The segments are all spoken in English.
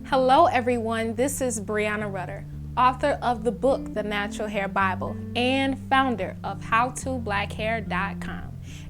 Hello everyone, this is Breanna Rutter, author of the book, The Natural Hair Bible, and founder of howtoblackhair.breannarutter.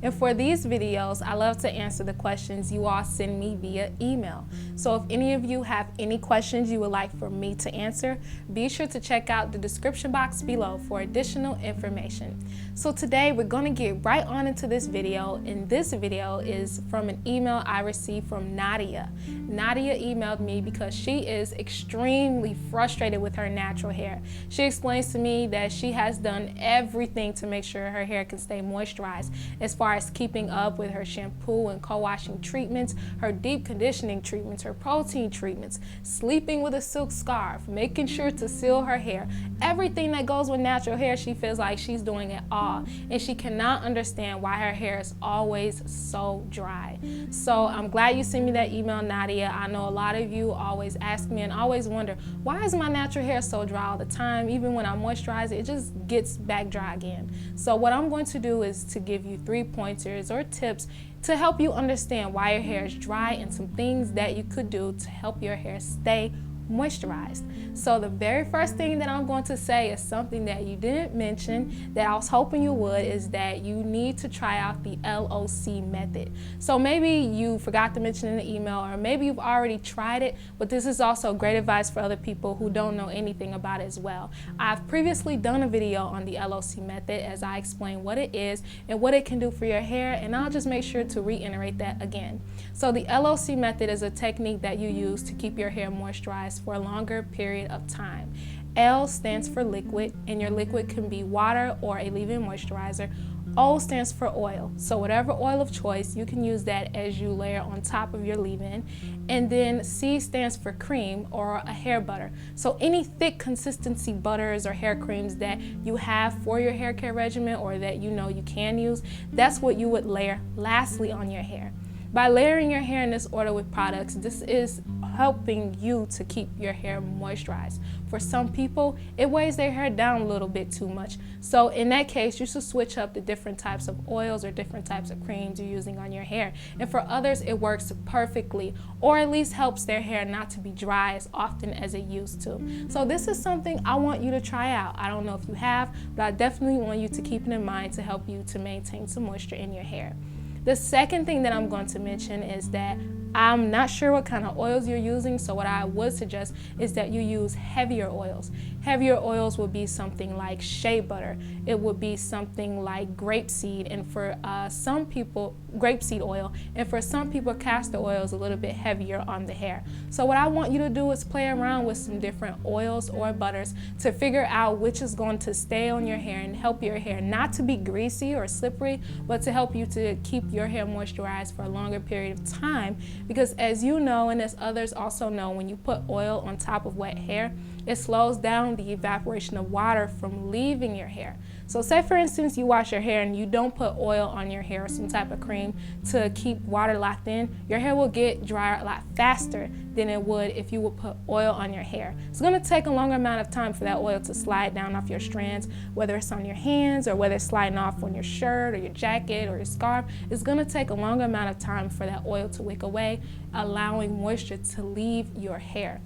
And for these videos, I love to answer the questions you all send me via email. So if any of you have any questions you would like for me to answer, be sure to check out the description box below for additional information. So today we're going to get right on into this video, and this video is from an email I received from Nadia. Nadia emailed me because she is extremely frustrated with her natural hair. She explains to me that she has done everything to make sure her hair can stay moisturized, as far as keeping up with her shampoo and co-washing treatments, her deep conditioning treatments, her protein treatments, sleeping with a silk scarf, making sure to seal her hair. Everything that goes with natural hair, she feels like she's doing it all, and she cannot understand why her hair is always so dry. So I'm glad you sent me that email, Nadia. I know a lot of you always ask me and always wonder, why is my natural hair so dry all the time? Even when I moisturize it, it just gets back dry again. So what I'm going to do is to give you 3 pointers or tips to help you understand why your hair is dry and some things that you could do to help your hair stay moisturized. So the very first thing that I'm going to say is something that you didn't mention that I was hoping you would, is that you need to try out the LOC method. So maybe you forgot to mention in the email, or maybe you've already tried it, but this is also great advice for other people who don't know anything about it as well. I've previously done a video on the LOC method as I explain what it is and what it can do for your hair, and I'll just make sure to reiterate that again. So the LOC method is a technique that you use to keep your hair moisturized for a longer period of time. L stands for liquid, and your liquid can be water or a leave-in moisturizer. O stands for oil, so whatever oil of choice, you can use that as you layer on top of your leave-in. And then C stands for cream or a hair butter. So any thick consistency butters or hair creams that you have for your hair care regimen, or that you know you can use, that's what you would layer lastly on your hair. By layering your hair in this order with products, this is helping you to keep your hair moisturized. For some people, it weighs their hair down a little bit too much. So in that case, you should switch up the different types of oils or different types of creams you're using on your hair. And for others, it works perfectly, or at least helps their hair not to be dry as often as it used to. So this is something I want you to try out. I don't know if you have, but I definitely want you to keep it in mind to help you to maintain some moisture in your hair. The second thing that I'm going to mention is that I'm not sure what kind of oils you're using, so what I would suggest is that you use heavier oils. Heavier oils would be something like Shea Butter. It would be something like grapeseed, and for some people, grapeseed oil, and for some people, castor oil is a little bit heavier on the hair. So what I want you to do is play around with some different oils or butters to figure out which is going to stay on your hair and help your hair not to be greasy or slippery, but to help you to keep your hair moisturized for a longer period of time. Because as you know, and as others also know, when you put oil on top of wet hair, it slows down the evaporation of water from leaving your hair. So say for instance you wash your hair and you don't put oil on your hair or some type of cream to keep water locked in, your hair will get drier a lot faster than it would if you would put oil on your hair. It's going to take a longer amount of time for that oil to slide down off your strands, whether it's on your hands or whether it's sliding off on your shirt or your jacket or your scarf. It's going to take a longer amount of time for that oil to wick away, allowing moisture to leave your hair.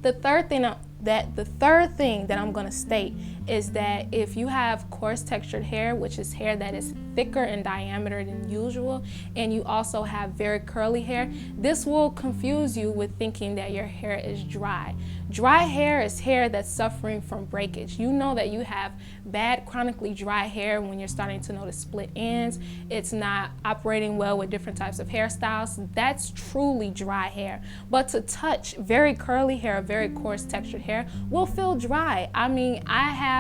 The third thing that I'm going to state is that if you have coarse textured hair, which is hair that is thicker in diameter than usual, and you also have very curly hair, this will confuse you with thinking that your hair is dry. Dry hair is hair that's suffering from breakage. You know that you have bad chronically dry hair when you're starting to notice split ends. It's not operating well with different types of hairstyles. That's truly dry hair. But to touch very curly hair, very coarse textured hair will feel dry. I mean, I have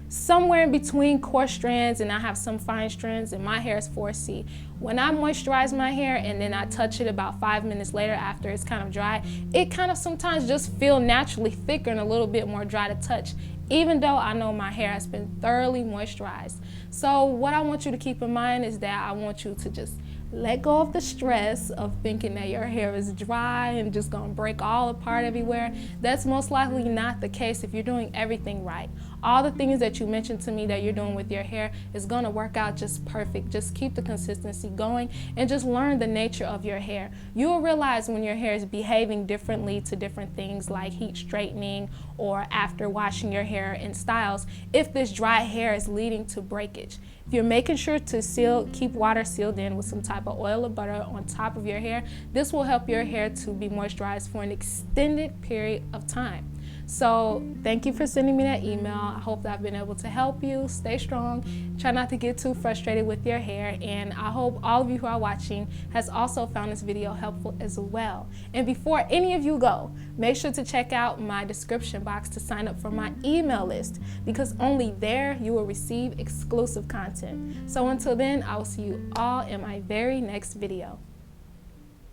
somewhere in between coarse strands and I have some fine strands, and my hair is 4C. When I moisturize my hair and then I touch it about 5 minutes later after it's kind of dry, it kind of sometimes just feel naturally thicker and a little bit more dry to touch, even though I know my hair has been thoroughly moisturized. So what I want you to keep in mind is that I want you to just let go of the stress of thinking that your hair is dry and just gonna break all apart everywhere. That's most likely not the case if you're doing everything right. all the things that you mentioned to me that you're doing with your hair is going to work out just perfect. Just keep the consistency going and just learn the nature of your hair. You will realize when your hair is behaving differently to different things like heat straightening or after washing your hair in styles, if this dry hair is leading to breakage. If you're making sure to keep water sealed in with some type of oil or butter on top of your hair, this will help your hair to be moisturized for an extended period of time. So thank you for sending me that email. I hope that I've been able to help you. Stay strong. Try not to get too frustrated with your hair. And I hope all of you who are watching has also found this video helpful as well. And before any of you go, make sure to check out my description box to sign up for my email list, because only there you will receive exclusive content. So until then, I will see you all in my very next video.